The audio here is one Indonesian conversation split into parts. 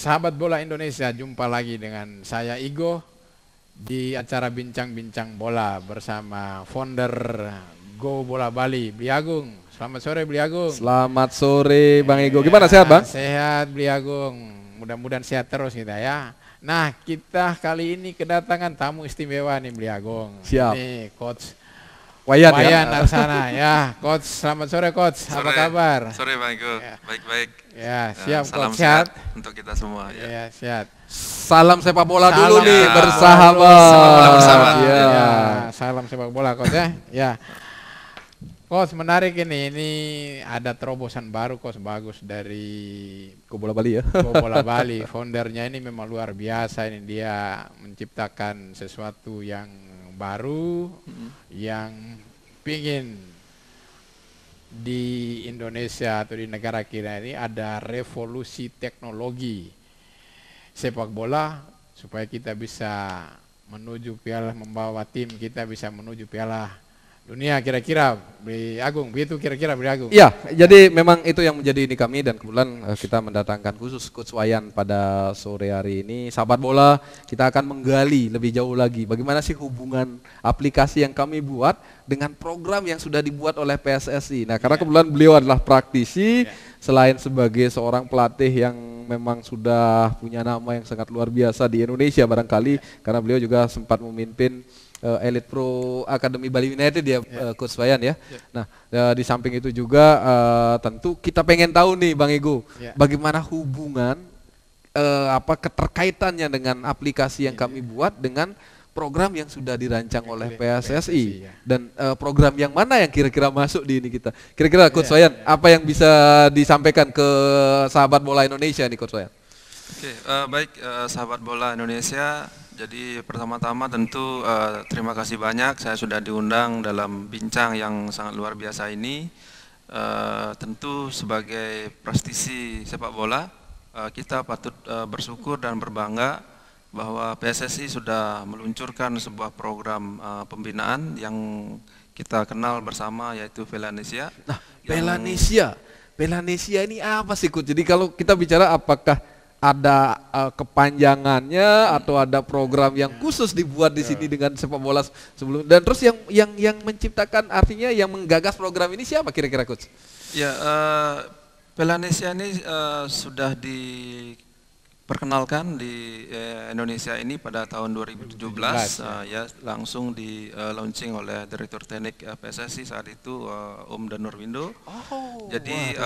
Sahabat bola Indonesia, jumpa lagi dengan saya Igo di acara bincang-bincang bola bersama founder Go Bola Bali, Bli Agung. Selamat sore Bli Agung. Selamat sore Bang Ego. Gimana, sehat Bang? Sehat Bli Agung. Mudah-mudahan sehat terus kita ya. Nah, kita kali ini kedatangan tamu istimewa nih Bli Agung. Siap. Ini Coach Wayan Laksana ya. Coach, selamat sore Coach. Apa kabar? Sore Bang Ego. Ya. Baik-baik. Ya, siap Salam Coach. Sehat untuk kita semua. ya, sehat. Salam sepak bola dulu Salam nih, sepak bersahabat. Sepak bola bersama. Ya. Ya, salam sepak bola Coach ya. Ya. Coach, menarik ini ada terobosan baru Coach, bagus dari Go Bola Bali ya. Go Bola Bali. Foundernya ini memang luar biasa, ini dia menciptakan sesuatu yang baru yang pingin di Indonesia atau di negara kita ini ada revolusi teknologi sepak bola supaya kita bisa menuju piala, membawa tim kita bisa menuju piala dunia, kira-kira Bli Agung, begitu kira-kira Bli Agung. Ya, jadi memang itu yang menjadi ini kami, dan kebetulan kita mendatangkan khusus Coach Wayan pada sore hari ini. Sahabat bola, kita akan menggali lebih jauh lagi bagaimana sih hubungan aplikasi yang kami buat dengan program yang sudah dibuat oleh PSSI. Nah, karena kebetulan beliau adalah praktisi, selain sebagai seorang pelatih yang memang sudah punya nama yang sangat luar biasa di Indonesia barangkali, karena beliau juga sempat memimpin Elite Pro Academy Bali United ya, Coach Wayan ya. Nah, di samping itu juga tentu kita pengen tahu nih Bang Ego, bagaimana hubungan keterkaitannya dengan aplikasi yang kami buat dengan program yang sudah dirancang oleh PSSI dan program yang mana yang kira-kira masuk di ini kita. Kira-kira Coach Wayan, apa yang bisa disampaikan ke sahabat bola Indonesia nih Coach Wayan? Oke, baik sahabat bola Indonesia. Jadi pertama-tama tentu terima kasih banyak saya sudah diundang dalam bincang yang sangat luar biasa ini. Tentu sebagai praktisi sepak bola kita patut bersyukur dan berbangga bahwa PSSI sudah meluncurkan sebuah program pembinaan yang kita kenal bersama, yaitu Pelanesia. Nah, Pelanesia ini apa sih Coach? Jadi kalau kita bicara apakah ada kepanjangannya atau ada program yang khusus dibuat di sini dengan sepak bola sebelum, dan terus yang menciptakan, artinya yang menggagas program ini siapa kira-kira Coach? Ya, Pelanesia ini sudah diperkenalkan di Indonesia ini pada tahun 2017 ya, langsung di launching oleh Direktur Teknik PSSI saat itu Om Danur Windo. Jadi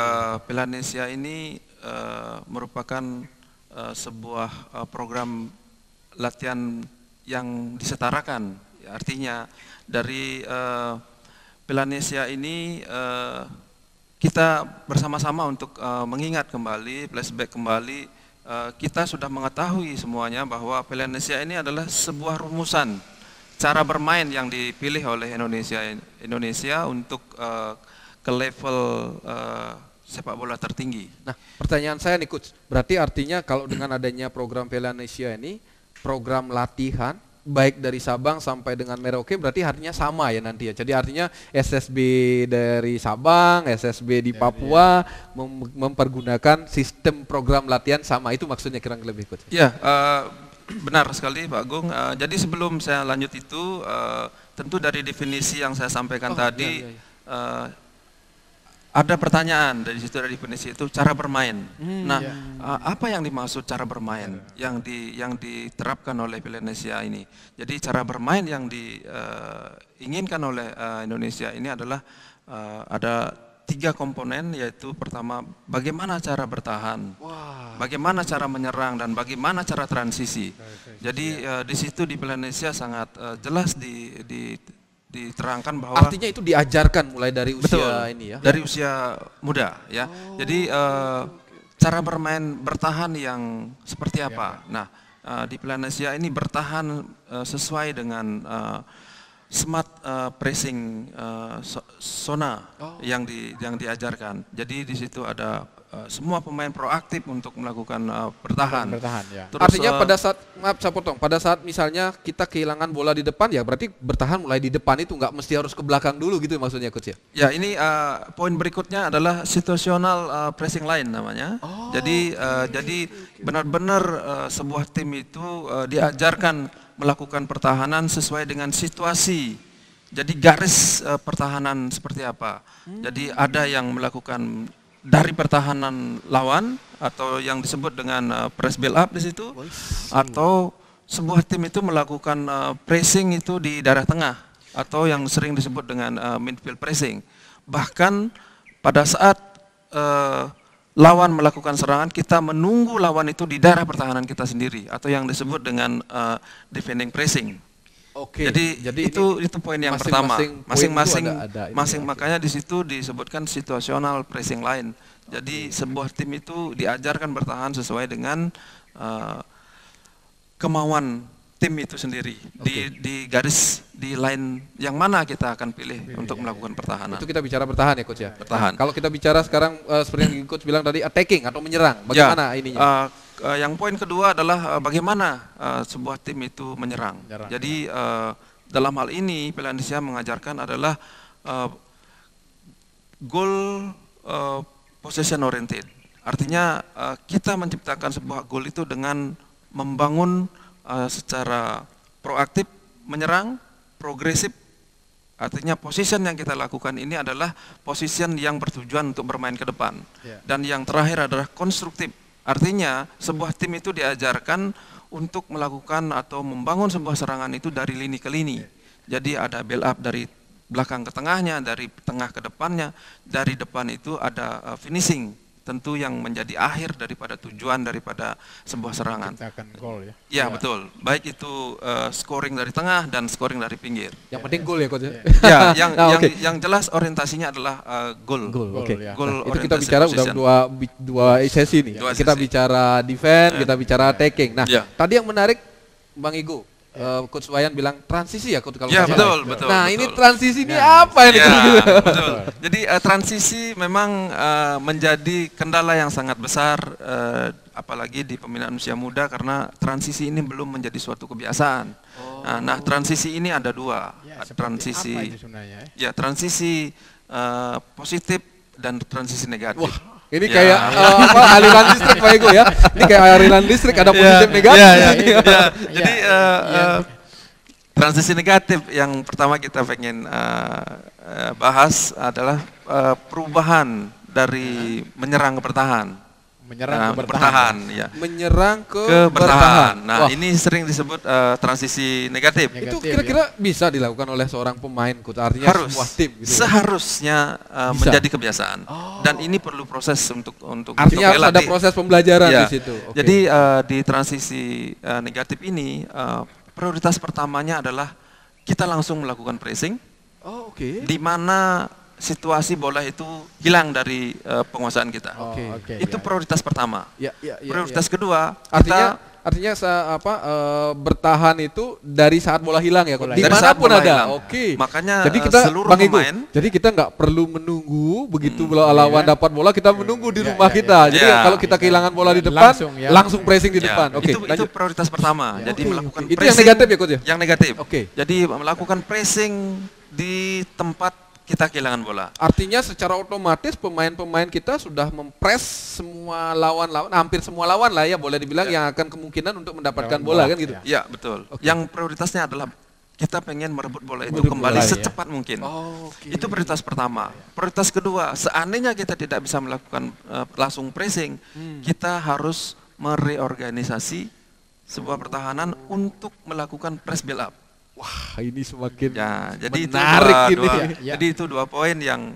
Pelanesia ini merupakan sebuah program latihan yang disetarakan, ya, artinya dari Pelanesia ini kita bersama-sama untuk mengingat kembali, flashback kembali, kita sudah mengetahui semuanya bahwa Pelanesia ini adalah sebuah rumusan cara bermain yang dipilih oleh Indonesia untuk ke level sepak bola tertinggi. Nah, pertanyaan saya nih Coach, berarti artinya kalau dengan adanya program Pelanesia ini, program latihan baik dari Sabang sampai dengan Merauke berarti artinya sama ya nanti ya. Jadi artinya SSB dari Sabang, SSB di Papua mempergunakan sistem program latihan sama, itu maksudnya kurang lebih Coach? Ya, benar sekali Pak Agung. Jadi sebelum saya lanjut itu, tentu dari definisi yang saya sampaikan tadi, ada pertanyaan dari situ, dari definisi itu cara bermain. Apa yang dimaksud cara bermain yang diterapkan oleh Pelanesia ini? Jadi cara bermain yang diinginkan oleh Indonesia ini adalah ada 3 komponen, yaitu pertama bagaimana cara bertahan, bagaimana cara menyerang, dan bagaimana cara transisi. Jadi di situ di Pelanesia sangat jelas diterangkan bahwa artinya itu diajarkan mulai dari usia ini ya, dari usia muda ya. Jadi cara bermain bertahan yang seperti apa? Nah, di Pelanesia ini bertahan sesuai dengan smart pressing zona yang diajarkan. Jadi di situ ada semua pemain proaktif untuk melakukan bertahan. Bertahan ya. Terus, Artinya pada saat, maaf saya potong, pada saat misalnya kita kehilangan bola di depan ya berarti bertahan mulai di depan itu nggak mesti harus ke belakang dulu gitu maksudnya coach ya? ya ini poin berikutnya adalah situational pressing line namanya. Jadi benar-benar sebuah tim itu diajarkan melakukan pertahanan sesuai dengan situasi. Jadi garis pertahanan seperti apa. Jadi ada yang melakukan dari pertahanan lawan atau yang disebut dengan press build up di situ, atau sebuah tim itu melakukan pressing itu di daerah tengah atau yang sering disebut dengan midfield pressing. Bahkan pada saat lawan melakukan serangan, kita menunggu lawan itu di daerah pertahanan kita sendiri atau yang disebut dengan defending pressing. Oke. Jadi itu poin yang pertama. Masing-masing Makanya di situ disebutkan situational pressing line. Jadi sebuah tim itu diajarkan bertahan sesuai dengan kemauan tim itu sendiri. Di garis di line yang mana kita akan pilih untuk melakukan pertahanan. Itu kita bicara bertahan ya coach ya. Bertahan. Kalau kita bicara sekarang seperti yang coach bilang tadi attacking atau menyerang, bagaimana ininya? Yang poin kedua adalah bagaimana sebuah tim itu menyerang. Jadi dalam hal ini Piala Indonesia mengajarkan adalah goal possession oriented. Artinya kita menciptakan sebuah gol itu dengan membangun secara proaktif, menyerang, progresif. Artinya position yang kita lakukan ini adalah position yang bertujuan untuk bermain ke depan. Dan yang terakhir adalah konstruktif. Artinya sebuah tim itu diajarkan untuk melakukan atau membangun sebuah serangan itu dari lini ke lini. Jadi ada build up dari belakang ke tengahnya, dari tengah ke depannya, dari depan itu ada finishing. Tentu yang menjadi akhir daripada tujuan daripada sebuah serangan. Menciptakan gol ya. Ya betul, baik itu scoring dari tengah dan scoring dari pinggir. Yang penting gol ya coach ya. Ya, yang jelas orientasinya adalah gol. Oke. Ya. Goal Itu kita oriented bicara position. udah dua sesi nih. Dua Kita sesi. bicara defense, kita bicara attacking. Nah, Ya. tadi yang menarik Bang Igo, Coach Wayan bilang transisi ya coach kalau Ya nggak salah. betul. Nah, betul. ini transisi ini apa ini? Ya, Coach? betul. Jadi transisi memang menjadi kendala yang sangat besar, apalagi di pembinaan usia muda karena transisi ini belum menjadi suatu kebiasaan. Nah, transisi ini ada dua, Ya, seperti transisi, apa itu sebenarnya ya? ya transisi positif dan transisi negatif. Wah, ini kayak aliran listrik Pak Igo ya. Ini kayak aliran listrik ada positif negatif di sini. Jadi transisi negatif yang pertama kita pengen bahas adalah perubahan dari menyerang ke bertahan. Menyerang ke bertahan, ya. Menyerang Ke ke bertahan. Nah, Wah, ini sering disebut transisi negatif. itu negatif, kira-kira bisa dilakukan oleh seorang pemain coach. Artinya Harus, sebuah tim gitu. seharusnya Bisa. menjadi kebiasaan. Dan ini perlu proses untuk Artinya harus ada dilatih. proses pembelajaran Ya. di situ. Oke. Jadi di transisi negatif ini prioritas pertamanya adalah kita langsung melakukan pressing, oke. di mana situasi bola itu hilang dari penguasaan kita. Oke. Itu prioritas pertama. Ya. Prioritas kedua, Artinya bertahan itu dari saat bola hilang ya, Bola di hilang. Dari saat manapun bola ada. hilang. Oke. Makanya Jadi kita seluruh Bang Igo, pemain, jadi kita nggak perlu menunggu begitu lawan dapat bola kita menunggu di rumah ya, kita. Jadi ya. kalau kita kehilangan bola di depan, Langsung, ya. pressing di ya, depan. Oke. itu lanjut. prioritas pertama. Jadi Oke, melakukan oke. Itu yang pressing. negatif ya coach ya? Yang negatif. Oke. Jadi melakukan pressing di tempat kita kehilangan bola. Artinya secara otomatis pemain-pemain kita sudah mempres semua lawan-lawan, hampir semua lawan lah ya boleh dibilang yang akan kemungkinan untuk mendapatkan bola kan gitu. Ya betul. Oke. Yang prioritasnya adalah kita pengen merebut bola itu Merebut kembali bola, ya. secepat mungkin. Oke. Itu prioritas pertama. Prioritas kedua, seandainya kita tidak bisa melakukan langsung pressing, kita harus mereorganisasi sebuah pertahanan untuk melakukan press build up. Wah, ini semakin Ya, jadi menarik itu ini. Ya. Jadi itu dua poin yang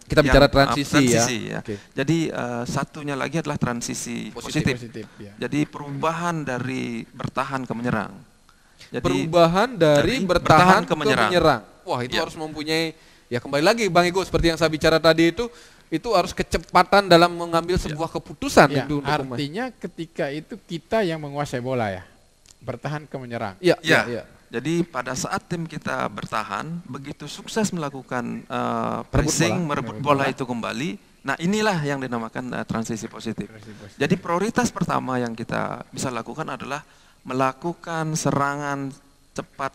Kita bicara transisi ya. ya. Oke. Jadi satunya lagi adalah transisi positif. Positif ya. Jadi perubahan dari bertahan ke menyerang. Jadi Perubahan dari bertahan ke menyerang. Wah, itu Ya. harus mempunyai, ya kembali lagi Bang Igo seperti yang saya bicara tadi itu harus kecepatan dalam mengambil sebuah keputusan Ya, itu untuk pemain. artinya ketika itu kita yang menguasai bola ya. Bertahan ke menyerang. Iya, Ya. iya. Jadi pada saat tim kita bertahan, begitu sukses melakukan pressing, merebut bola itu kembali, Nah inilah yang dinamakan transisi positif. Jadi prioritas pertama yang kita bisa lakukan adalah melakukan serangan cepat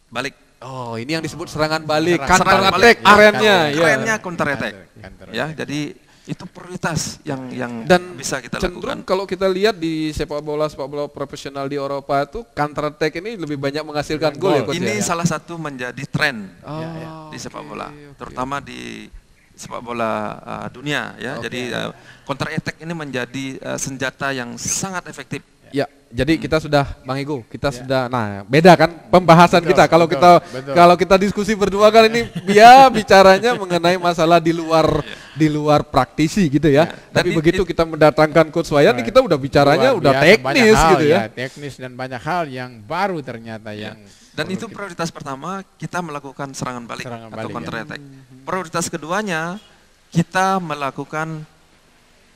balik. Oh, ini yang disebut serangan balik, Serangan counter balik, attack ya. kerennya, ya. Kerennya counter attack. Counter Ya, attack. jadi itu prioritas yang Dan bisa kita cenderung lakukan. kalau kita lihat di sepak bola profesional di Eropa itu counter attack ini lebih banyak menghasilkan gol ya, Coach, Ini ya? salah satu menjadi tren Oh, di sepak oke, bola, oke. terutama di sepak bola dunia ya. Oke. Jadi counter attack ini menjadi senjata yang sangat efektif. Ya, jadi kita sudah Bang Ego, kita sudah, nah beda kan pembahasan Betul, kita kalau betul, kita betul. kalau kita diskusi berdua kan ini ya bicaranya mengenai masalah di luar praktisi gitu ya. Dan Tapi begitu kita mendatangkan Coach Wayan, ini kita udah bicaranya Luar udah biasa, banyak teknis hal, gitu ya. teknis dan banyak hal yang baru ternyata yang Dan itu prioritas pertama, kita melakukan serangan balik Serangan atau balik, counter ya. attack. Prioritas keduanya, kita melakukan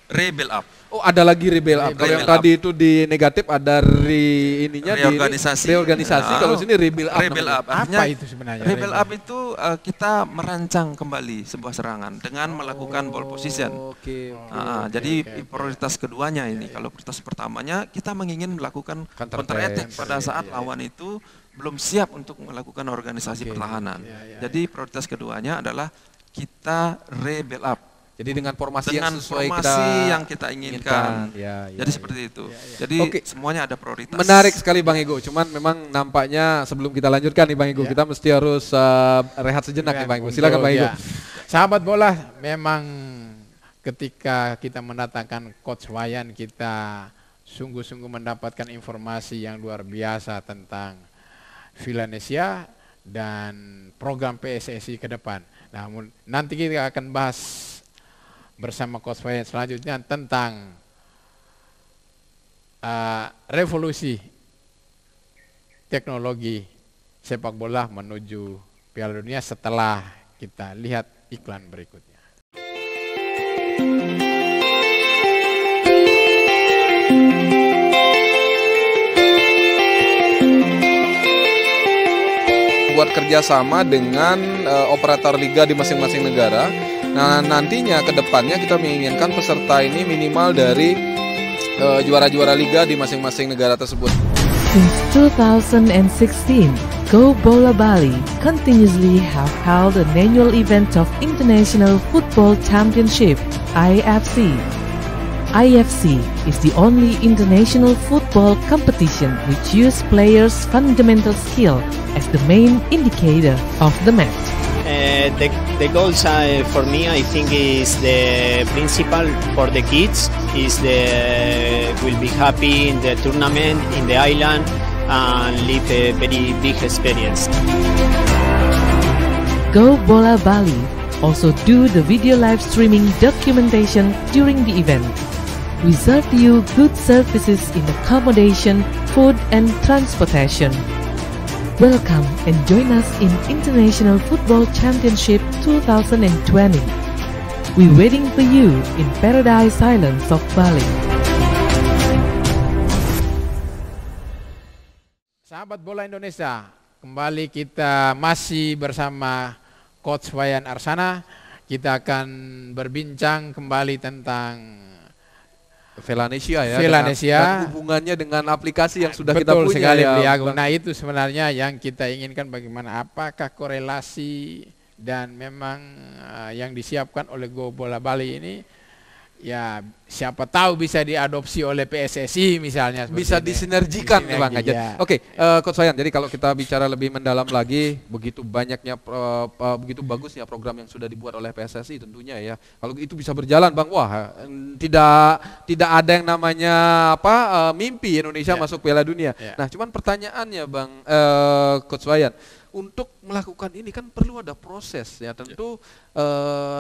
rebuild up. Oh, ada lagi rebuild up. Kalau yang Rebuild up. tadi itu di negatif ada Reorganisasi. reorganisasi. Kalau sini rebuild up. Rebuild namanya. up. Artinya, apa itu sebenarnya? rebuild up itu kita merancang kembali sebuah serangan dengan melakukan ball position. Oke. Jadi prioritas keduanya ini, kalau prioritas pertamanya kita ingin melakukan Counter counter attack attack. pada saat lawan itu belum siap untuk melakukan organisasi pertahanan. Jadi prioritas keduanya adalah kita rebuild up Jadi dengan formasi dengan yang sesuai formasi yang kita inginkan. Ya, Jadi seperti itu. Jadi Oke. semuanya ada prioritas. Menarik sekali Bang Ego. Cuman memang nampaknya sebelum kita lanjutkan nih Bang Ego, kita mesti harus rehat sejenak nih Bang Ego. Silakan Bang Ego. Sahabat bola, memang ketika kita mendatangkan Coach Wayan, kita sungguh-sungguh mendapatkan informasi yang luar biasa tentang Villanesia dan program PSSI ke depan. Namun nanti kita akan bahas bersama Coach Wayan selanjutnya tentang revolusi teknologi sepak bola menuju Piala Dunia setelah kita lihat iklan berikutnya. Buat kerjasama dengan operator liga di masing-masing negara. Nah, nantinya ke depannya kita menginginkan peserta ini minimal dari juara-juara liga di masing-masing negara tersebut. Since 2016, Go Bola Bali continuously have held an annual event of International Football Championship, IFC. IFC is the only international football competition which use players' fundamental skill as the main indicator of the match. The goals for me, I think, is the principal for the kids is will be happy in the tournament in the island and live a very big experience. Go Bola Bali also do the video live streaming documentation during the event. We serve you good services in accommodation, food and transportation. Welcome and join us in International Football Championship 2020. We're waiting for you in Paradise Islands of Bali. Sahabat bola Indonesia, kembali kita masih bersama Coach Wayan Arsana. Kita akan berbincang kembali tentang Villanesia ya. Villanesia. Dan hubungannya dengan aplikasi yang sudah kita betul punya sekali ya. Beli Agung. Nah itu sebenarnya yang kita inginkan, bagaimana apakah korelasi dan memang yang disiapkan oleh Go Bola Bali ini ya siapa tahu bisa diadopsi oleh PSSI misalnya. Bisa disinergikan nih Bang Ajat. ya. Oke, Coach Wayan, jadi kalau kita bicara lebih mendalam lagi, begitu banyaknya begitu bagusnya program yang sudah dibuat oleh PSSI tentunya ya. Kalau itu bisa berjalan Bang, wah tidak ada yang namanya mimpi Indonesia masuk Piala Dunia. Ya. Nah, cuman pertanyaannya Bang Coach Wayan, untuk melakukan ini kan perlu ada proses ya, tentu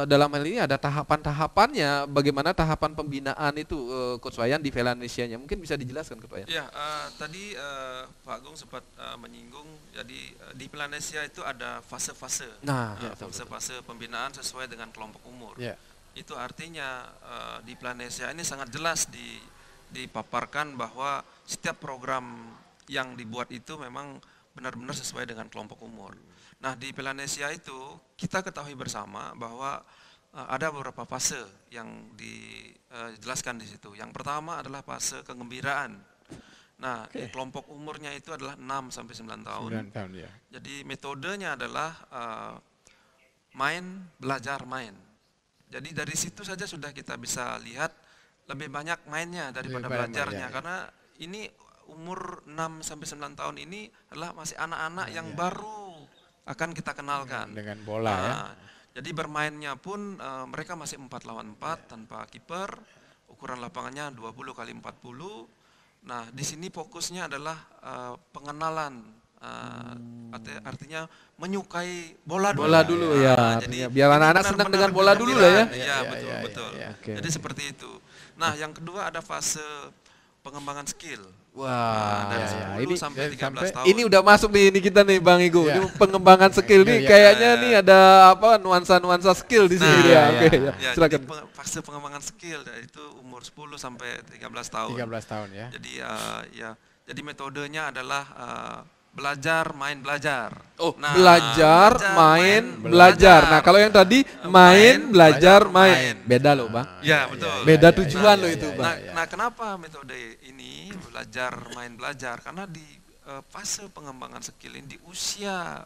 dalam hal ini ada tahapan-tahapannya. Bagaimana tahapan pembinaan itu Coach Wayan di Villanesia-nya? Mungkin bisa dijelaskan Coach Wayan. Ya, tadi Pak Agung sempat menyinggung, jadi di Villanesia itu ada fase-fase. Nah, fase-fase pembinaan sesuai dengan kelompok umur. Ya. Itu artinya di Villanesia ini sangat jelas dipaparkan bahwa setiap program yang dibuat itu memang benar-benar sesuai dengan kelompok umur. Nah, di Villanesia itu kita ketahui bersama bahwa ada beberapa fase yang dijelaskan di situ. Yang pertama adalah fase kegembiraan. Nah, di kelompok umurnya itu adalah 6 sampai 9 tahun. 9 tahun ya. Jadi metodenya adalah main, belajar, main. Jadi dari situ saja sudah kita bisa lihat lebih banyak mainnya daripada belajarnya. Karena ini umur 6 sampai 9 tahun ini adalah masih anak-anak yang baru akan kita kenalkan. Dengan bola ya. Jadi bermainnya pun mereka masih 4 lawan 4 tanpa kiper. Ukuran lapangannya 20 kali 40. Nah, di sini fokusnya adalah pengenalan, artinya menyukai bola dulu. Bola dulu ya. Jadi biar anak-anak senang dengan bola dulu lah ya. Iya, betul. Oke. Jadi seperti itu. Nah, yang kedua ada fase pengembangan skill. Wah, Dari 10 ini sampai 13 tahun. ini udah masuk di ini kita nih Bang Igo. Ya. Ini pengembangan skill nih kayaknya nih ada apa nuansa-nuansa skill di sini ya. Oke, Ya, silakan. jadi fase pengembangan skill itu umur 10 sampai 13 tahun. 13 tahun ya. Jadi jadi metodenya adalah belajar, main, belajar. Oh, Nah, belajar, main, belajar. Nah, kalau yang tadi main, belajar, main. Beda loh, Bang. Ya, betul. Beda tujuan loh itu, Bang. Nah, kenapa metode ini belajar, main, belajar? Karena di fase pengembangan skill ini di usia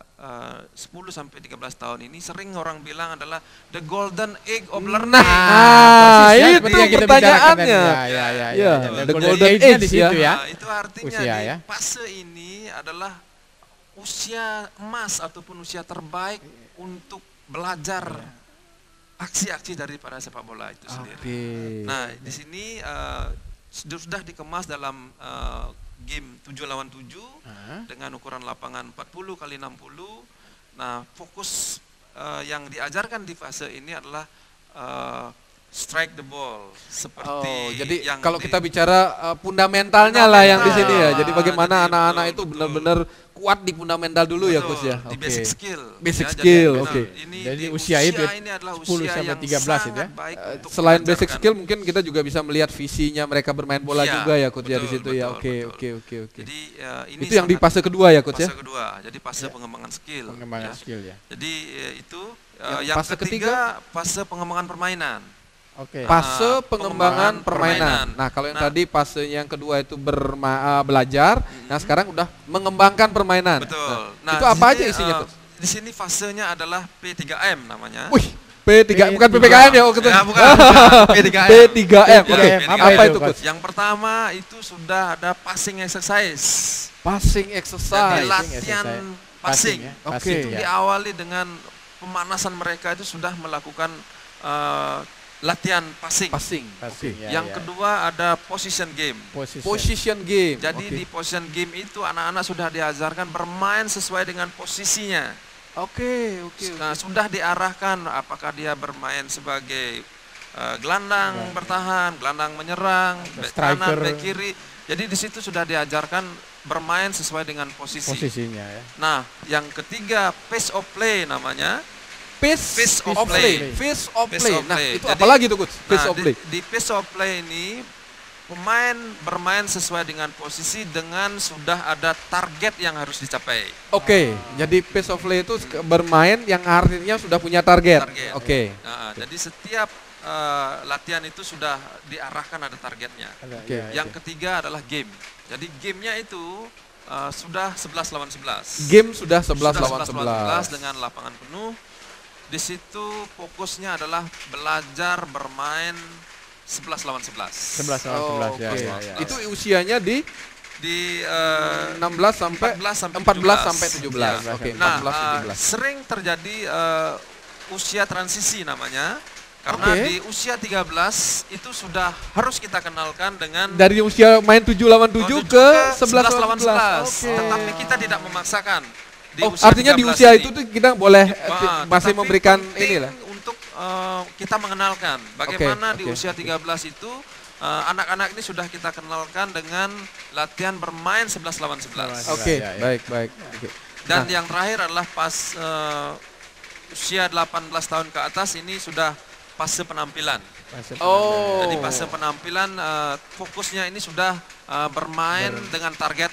10 sampai 13 tahun ini sering orang bilang adalah the golden age of learning. Nah, Persis ya, itu seperti yang kita pertanyaannya. bicarakan. Ya. The golden age di situ ya. Nah, itu artinya Usia, di ya. fase ini adalah usia emas ataupun usia terbaik untuk belajar aksi-aksi daripada sepak bola itu sendiri. Oke. Nah, di sini sudah dikemas dalam game 7 lawan 7 dengan ukuran lapangan 40 kali 60. Nah, fokus yang diajarkan di fase ini adalah strike the ball seperti jadi yang kalau kita bicara fundamentalnya lah yang di sini ya. Jadi bagaimana Jadi anak-anak betul, itu betul. benar-benar kuat di fundamental dulu ya, Coach ya. Di Oke. basic skill. Basic Ya, skill, jadi, oke. Ini Jadi di usia itu ini adalah 10 usia sampai yang 13 itu ya. sangat baik untuk Selain basic diajarkan. skill mungkin kita juga bisa melihat visinya mereka bermain bola Iya, juga ya, Coach ya di betul, situ ya. betul, Oke. betul. Jadi ini Itu yang di sangat- fase kedua ya, Coach ya. fase kedua. Jadi fase pengembangan skill. Pengembangan ya. skill ya. Jadi itu Yang yang fase ketiga fase pengembangan permainan. Oke. Fase pengembangan permainan. permainan. Nah, kalau yang Nah. tadi fase yang kedua itu belajar, nah sekarang udah mengembangkan permainan. Betul. Nah, itu apa aja isinya, Coach? Di sini fasenya adalah P3M namanya. Wih, P3 bukan PPKM ya, Ya, bukan. P3M. P3M. Oke. P3M. Apa itu, Coach? Yang pertama itu sudah ada passing exercise. Passing Jadi exercise. latihan passing. ya. Oke. Passing Itu ya. diawali dengan pemanasan mereka itu sudah melakukan latihan passing. Passing. Passing, Oke. ya, Yang ya. kedua ada position game. Position game. Jadi Oke. di position game itu anak-anak sudah diajarkan bermain sesuai dengan posisinya. Oke. Nah, sudah diarahkan apakah dia bermain sebagai gelandang bertahan, gelandang menyerang, back kanan, striker. back kiri. Jadi di situ sudah diajarkan bermain sesuai dengan posisi. Posisinya ya. Nah, yang ketiga pace of play namanya. Pace of of play. play. Pace of Pace play. of Nah, play. itu Jadi- apa lagi tuh, Coach? Pace Nah, of play. di pace of play ini pemain bermain sesuai dengan posisi dengan sudah ada target yang harus dicapai. Oke, jadi pace of play itu bermain yang artinya sudah punya target. Target. Oke. Nah, jadi setiap latihan itu sudah diarahkan ada targetnya. Oke. Yang ketiga adalah game. Jadi gamenya itu sudah 11 lawan 11. Game sudah 11 Sudah lawan 11 11. dengan lapangan penuh. Di situ fokusnya adalah belajar bermain 11 lawan 11. 11 lawan 11 ya, Oke. ya, ya. Itu usianya di Di 16 sampai 14 sampai 17. Ya. Oke, Nah, 14 17. sering terjadi usia transisi namanya. Karena Oke. di usia 13 itu sudah harus kita kenalkan dengan Dari usia main 7 lawan 7 ke 11 lawan 11. Oke. Tetapi kita tidak memaksakan. Di Oh, usia artinya di 13 usia ini. itu tuh kita boleh masih Tetapi memberikan penting inilah. untuk kita mengenalkan bagaimana Oke, di oke, usia 13 itu anak-anak ini sudah kita kenalkan dengan latihan bermain 11 lawan 11. Oke, Ya, ya. baik. Oke. Dan Nah. yang terakhir adalah pas usia 18 tahun ke atas ini sudah fase penampilan. Oh. Jadi fase penampilan fokusnya ini sudah bermain dengan target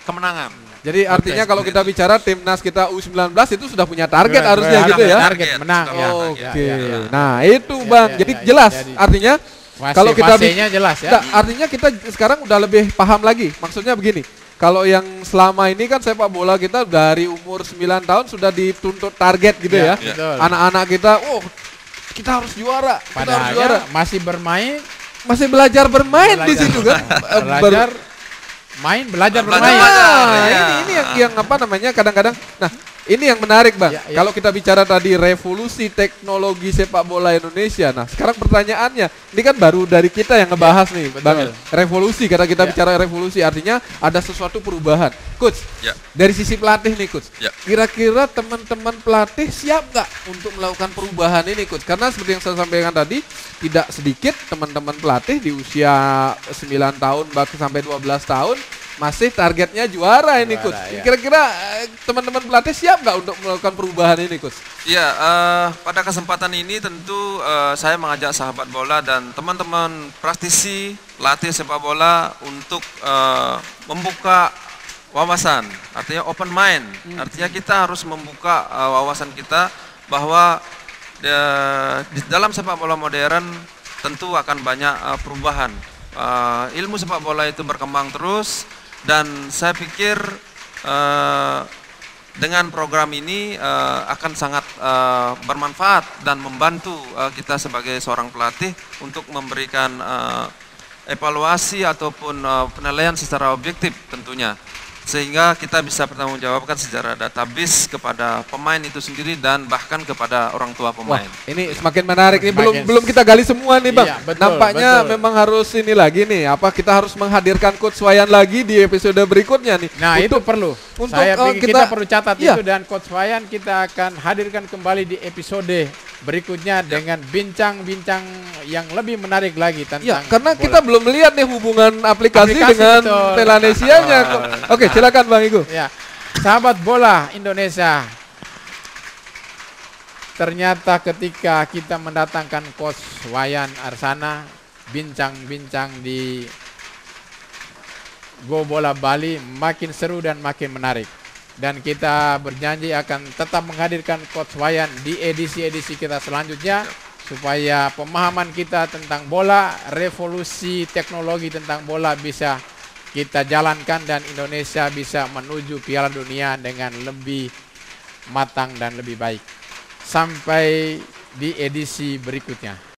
kemenangan. Jadi artinya kalau kita bicara timnas kita U19 itu sudah punya target Sudah harusnya ada gitu ya. Target menang ya. Oke. Ya. Nah, itu Bang. Ya, Jadi ya, jelas jadi artinya kalau kita Fasenya jelas ya. Enggak, artinya kita sekarang udah lebih paham lagi. Maksudnya begini. Kalau yang selama ini kan sepak bola kita dari umur 9 tahun sudah dituntut target gitu ya. Betul. Anak-anak kita, kita harus juara, kita harus juara. Padahal masih bermain, Masih belajar bermain di situ kan. belajar main, belajar bermain. Nah, ini yang apa namanya kadang-kadang. Nah, ini yang menarik Bang. Ya. Kalau kita bicara tadi revolusi teknologi sepak bola Indonesia. Nah, sekarang pertanyaannya, ini kan baru dari kita yang ngebahas nih, betul. Bang. Revolusi, karena kita bicara revolusi artinya ada sesuatu perubahan. Coach, dari sisi pelatih nih Coach. Kira-kira teman-teman pelatih siap nggak untuk melakukan perubahan ini Coach? Karena seperti yang saya sampaikan tadi, tidak sedikit teman-teman pelatih di usia 9 tahun bahkan sampai 12 tahun masih targetnya juara ini Coach. Ya. Kira-kira teman-teman pelatih siap nggak untuk melakukan perubahan ini Coach? Ya, pada kesempatan ini tentu saya mengajak sahabat bola dan teman-teman praktisi latih sepak bola untuk membuka wawasan, artinya open mind. Artinya kita harus membuka wawasan kita bahwa di dalam sepak bola modern tentu akan banyak perubahan. Ilmu sepak bola itu berkembang terus. Dan saya pikir dengan program ini akan sangat bermanfaat dan membantu kita sebagai seorang pelatih untuk memberikan evaluasi ataupun penilaian secara objektif tentunya. Sehingga kita bisa bertanggungjawabkan secara database kepada pemain itu sendiri dan bahkan kepada orang tua pemain. Wah, ini semakin menarik. Ini belum kita gali semua nih Bang. Iya, betul, nampaknya betul. memang harus ini lagi nih. Kita harus menghadirkan Coach Wayan lagi di episode berikutnya nih. Nah, itu perlu. Untuk Saya pikir kita perlu catat iya. itu, dan Coach Wayan kita akan hadirkan kembali di episode berikutnya dengan bincang-bincang yang lebih menarik lagi tentang Ya, karena bola. kita belum melihat nih hubungan aplikasi Aplikasi, dengan betul. Melanesianya. Oke, silakan Bang Igu. Ya, sahabat bola Indonesia, ternyata ketika kita mendatangkan Coach Wayan Arsana bincang-bincang di Go Bola Bali makin seru dan makin menarik. Dan kita berjanji akan tetap menghadirkan Coach Wayan di edisi-edisi kita selanjutnya supaya pemahaman kita tentang bola, revolusi teknologi tentang bola bisa kita jalankan dan Indonesia bisa menuju Piala Dunia dengan lebih matang dan lebih baik. Sampai di edisi berikutnya.